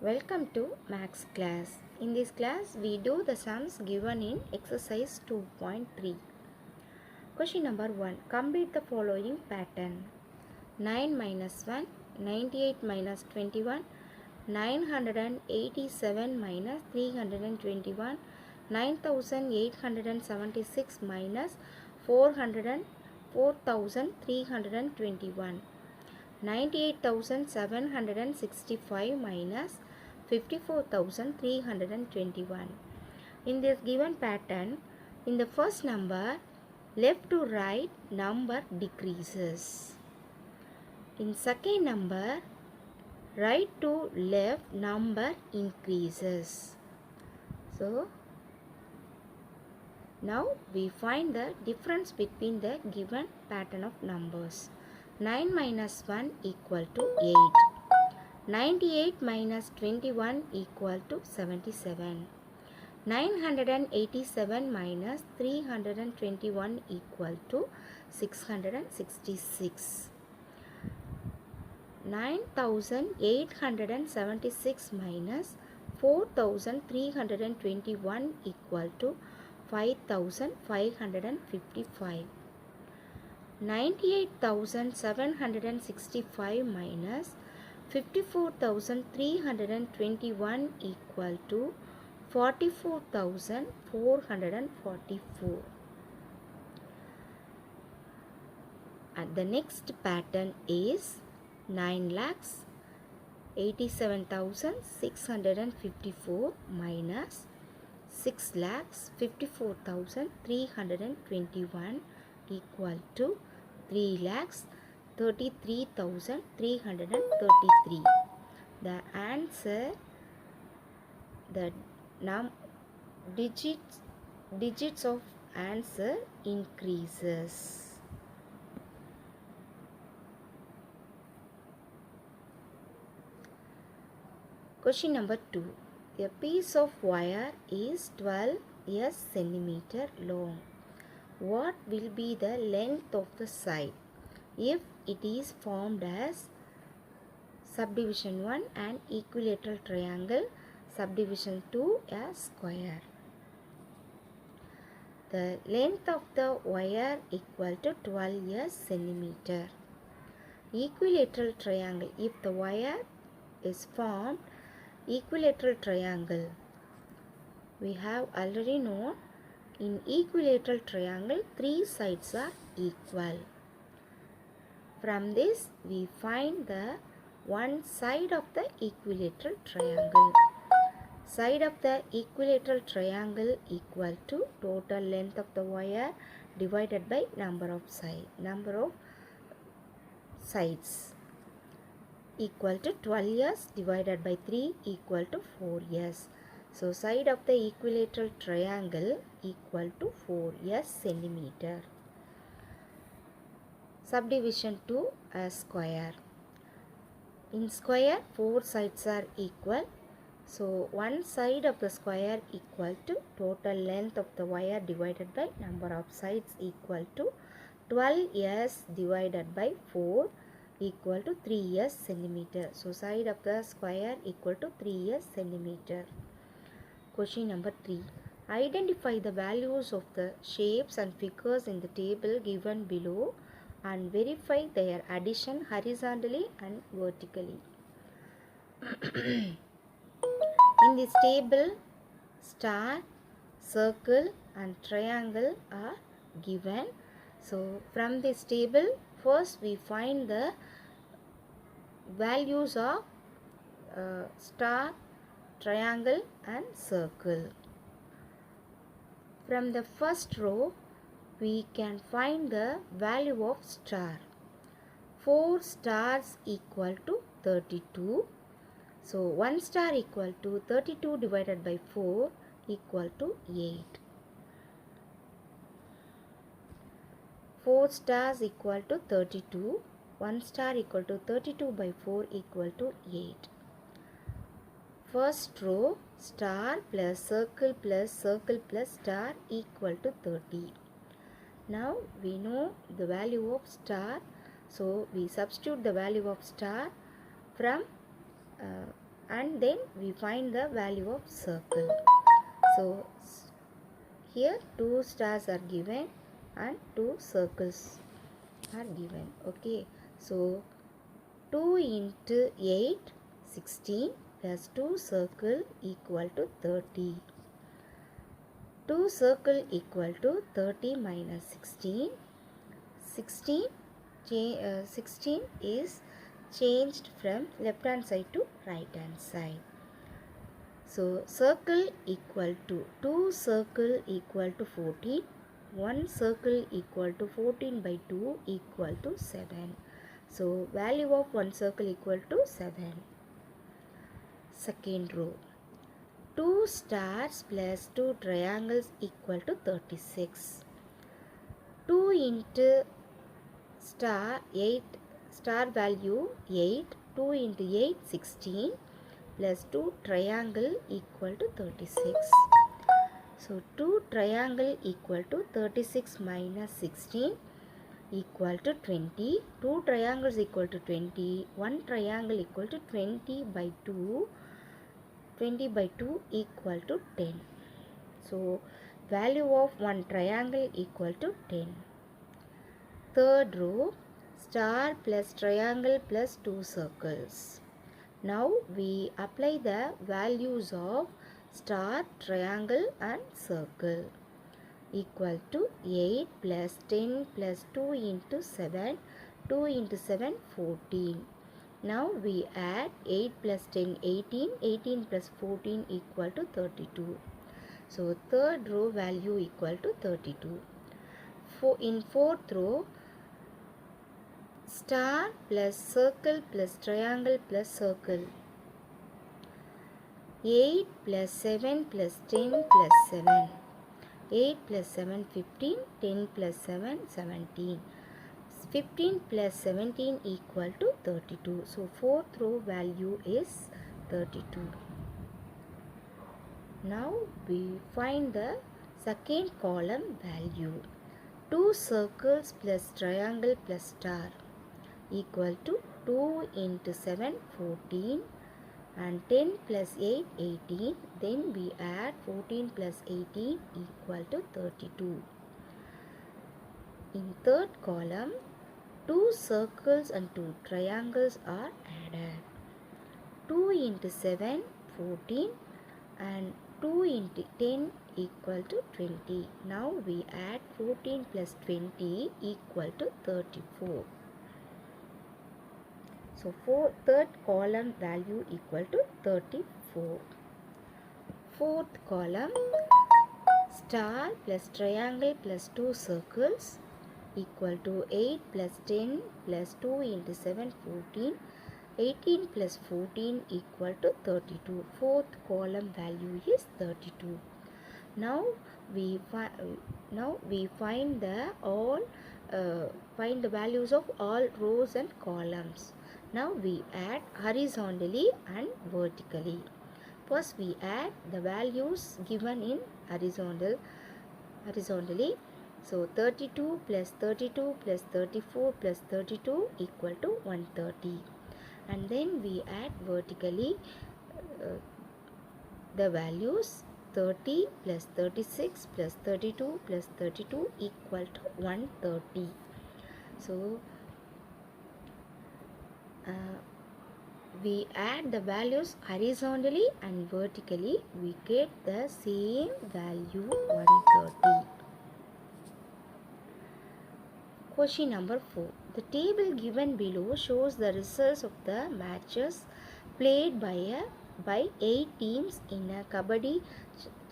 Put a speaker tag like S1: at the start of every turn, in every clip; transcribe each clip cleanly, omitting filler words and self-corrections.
S1: Welcome to Max class. In this class, we do the sums given in exercise 2.3. Question number 1. Complete the following pattern. 9 minus 1, 98 minus 21, 987 minus 321, 9876 minus 4321. 98,765 minus 54,321. In this given pattern, in the first number, left to right number decreases. In second number, right to left number increases. So, now we find the difference between the given pattern of numbers. 9 minus 1 equal to 8. 98 minus 21 equal to 77. 987 minus 321 equal to 666. 9876 minus 4321 equal to 5555. 98,765 minus 54,321 equal to 44,444. And the next pattern is 9,87,654 minus 6,54,321 equal to 3,33,333. The answer, the digits of answer increases. Question number 2. A piece of wire is 12 centimeter long. What will be the length of the side if it is formed as subdivision 1 an equilateral triangle, subdivision 2 a square? The length of the wire equal to 12 centimeter. Equilateral triangle, if the wire is formed equilateral triangle, we have already known in equilateral triangle, 3 sides are equal. From this, we find the one side of the equilateral triangle. Side of the equilateral triangle equal to total length of the wire divided by number of sides equal to 12 years divided by 3 equal to 4 years. So, side of the equilateral triangle equal to 4 centimeter. Subdivision 2 a square. In square, 4 sides are equal. So, one side of the square equal to total length of the wire divided by number of sides equal to 12 years divided by 4 equal to 3 centimeter. So, side of the square equal to 3 centimeter. Question number 3. Identify the values of the shapes and figures in the table given below and verify their addition horizontally and vertically. In this table, star, circle and triangle are given. So, from this table, first we find the values of star, triangle and circle. From the first row, we can find the value of star. 4 stars equal to 32. So, 1 star equal to 32 divided by 4 equal to 8. 4 stars equal to 32. 1 star equal to 32 by 4 equal to 8. First row, star plus circle plus star equal to 30. Now we know the value of star, so we substitute the value of star from and then we find the value of circle. So here 2 stars are given and 2 circles are given. Okay, so 2 into 8, 16 plus 2 circle equal to 30. 2 circle equal to 30 minus 16. 16 is changed from left hand side to right hand side. So circle equal to 2 circle equal to 14. 1 circle equal to 14 by 2 equal to 7. So value of 1 circle equal to 7. Second row. 2 stars plus 2 triangles equal to 36. 2 into star 8 star value 8, 2 into 8 16 plus 2 triangle equal to 36. So 2 triangle equal to 36 minus 16 equal to 20. 2 triangles equal to 20. 1 triangle equal to 20 by 2. 20 by 2 equal to 10. So value of 1 triangle equal to 10. Third row, star plus triangle plus 2 circles. Now we apply the values of star, triangle and circle. Equal to 8 plus 10 plus 2 into 7. 2 into 7 14. Now we add 8 plus 10 18. 18 plus 14 equal to 32. So third row value equal to 32. In fourth row, star plus circle plus triangle plus circle. 8 plus 7 plus 10 plus 7. 8 plus 7 15. 10 plus 7 17. 15 plus 17 equal to 32. So fourth row value is 32. Now we find the second column value. 2 circles plus triangle plus star equal to 2 into 7 14 and 10 plus 8 18. Then we add 14 plus 18 equal to 32. In third column, 2 circles and 2 triangles are added. 2 into 7 14 and 2 into 10 equal to 20. Now we add 14 plus 20 equal to 34. So third column value equal to 34. Fourth column, star plus triangle plus 2 circles equal to 8 plus 10 plus 2 into 7 14. 18 plus 14 equal to 32. Fourth column value is 32. Now we find the values of all rows and columns. Now we add horizontally and vertically. First we add the values given in horizontally. So 32 plus 32 plus 34 plus 32 equal to 130. And then we add vertically the values 30 plus 36 plus 32 plus 32 equal to 130. So we add the values horizontally and vertically, we get the same value 130. Question number 4. The table given below shows the results of the matches played by 8 teams in a Kabaddi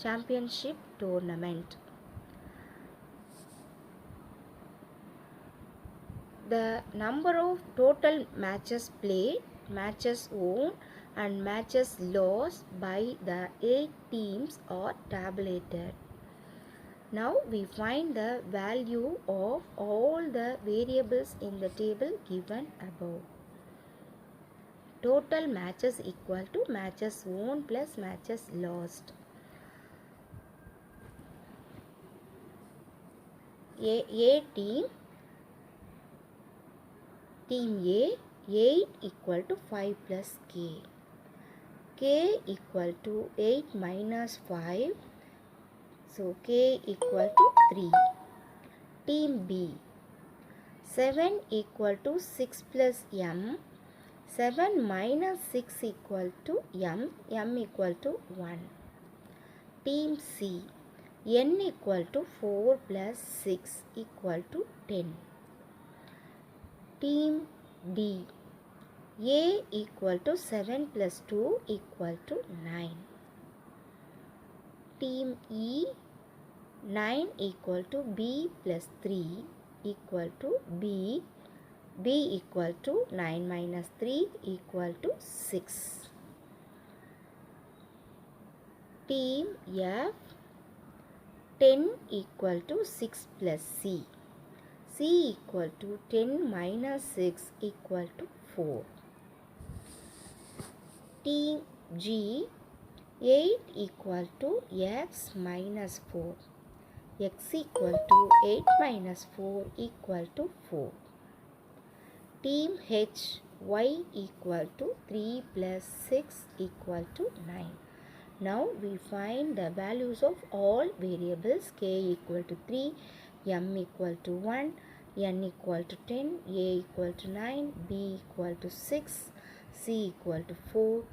S1: championship tournament. The number of total matches played, matches won and matches lost by the 8 teams are tabulated. Now we find the value of all the variables in the table given above. Total matches equal to matches won plus matches lost. A team A 8 equal to 5 plus K. k equal to 8 minus 5. So k equal to 3. Team B. 7 equal to 6 plus m. 7 minus 6 equal to m. m equal to 1. Team C. n equal to 4 plus 6 equal to 10. Team D. A equal to 7 plus 2 equal to 9. Team E. 9 equal to B plus 3 equal to B. B equal to 9 minus 3 equal to 6. Team F. 10 equal to 6 plus C. C equal to 10 minus 6 equal to 4. Team G. 8 equal to x minus 4. X equal to 8 minus 4 equal to 4. Team H. Y equal to 3 plus 6 equal to 9. Now we find the values of all variables. K equal to 3, m equal to 1, n equal to 10, a equal to 9, b equal to 6, c equal to 4,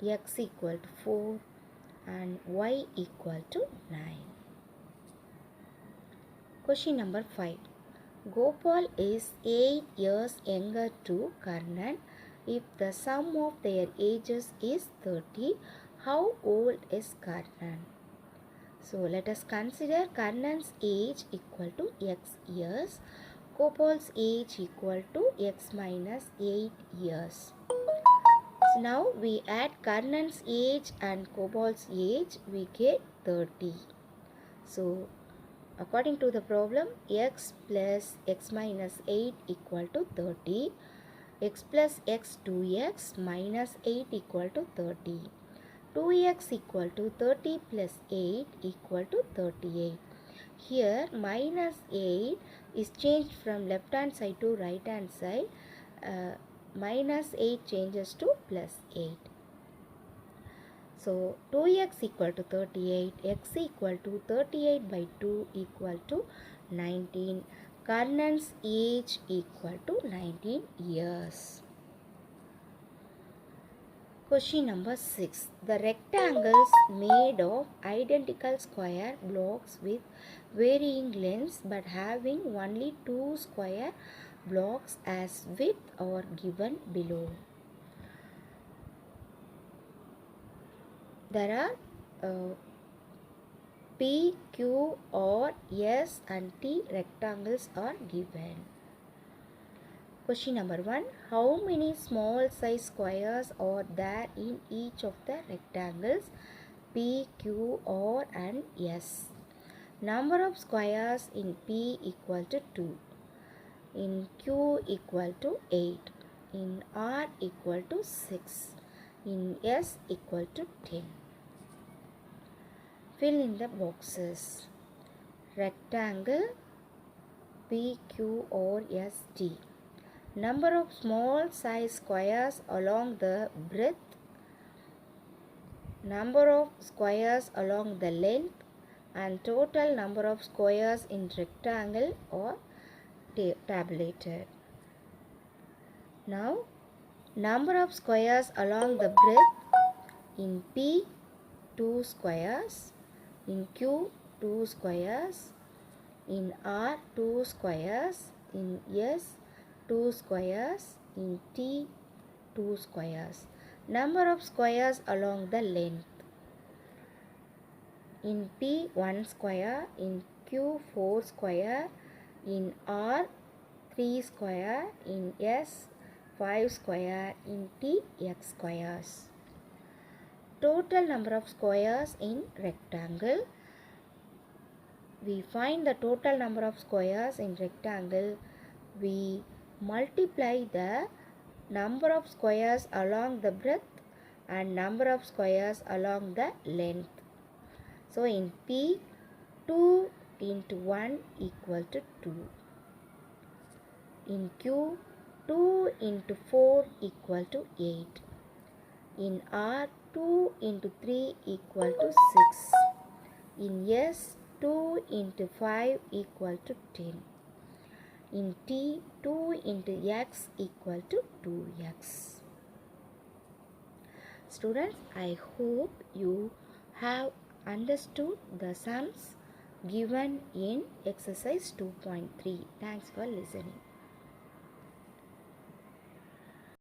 S1: x equal to 4 and y equal to 9. Question number 5. Gopal is 8 years younger to Karnan. If the sum of their ages is 30, how old is Karnan? So let us consider Karnan's age equal to x years, Gopal's age equal to x minus 8 years. So now we add Karnan's age and Gopal's age, we get 30. So according to the problem, x plus x minus 8 equal to 30. X plus x 2x minus 8 equal to 30. 2x equal to 30 plus 8 equal to 38. Here minus 8 is changed from left hand side to right hand side. Minus 8 changes to plus 8. So 2x equal to 38, x equal to 38 by 2 equal to 19. Karnan's age equal to 19 years. Question number 6. The rectangles made of identical square blocks with varying lengths but having only 2 square blocks as width are given below. There are P, Q, R, S and T rectangles are given. Question number 1. How many small size squares are there in each of the rectangles P, Q, R and S? Number of squares in P equal to 2. In Q equal to 8. In R equal to 6. In S equal to 10. Fill in the boxes. Rectangle P, Q, R, S, T. Number of small size squares along the breadth. Number of squares along the length. And total number of squares in rectangle are tabulated. Now, number of squares along the breadth. In P, 2 squares. In Q, 2 squares. In R, 2 squares. In S, 2 squares. In T, 2 squares. Number of squares along the length. In P, 1 square. In Q, 4 square. In R, 3 square. In S, 5 square. In T, x squares. Total number of squares in rectangle. We find the total number of squares in rectangle. We multiply the number of squares along the breadth and number of squares along the length. So in P, 2 into 1 equal to 2. In Q, 2 into 4 equal to 8. In R, 2 into 3 equal to 6. In S, 2 into 5 equal to 10. In T, 2 into X equal to 2X. Students, I hope you have understood the sums given in exercise 2.3. Thanks for listening.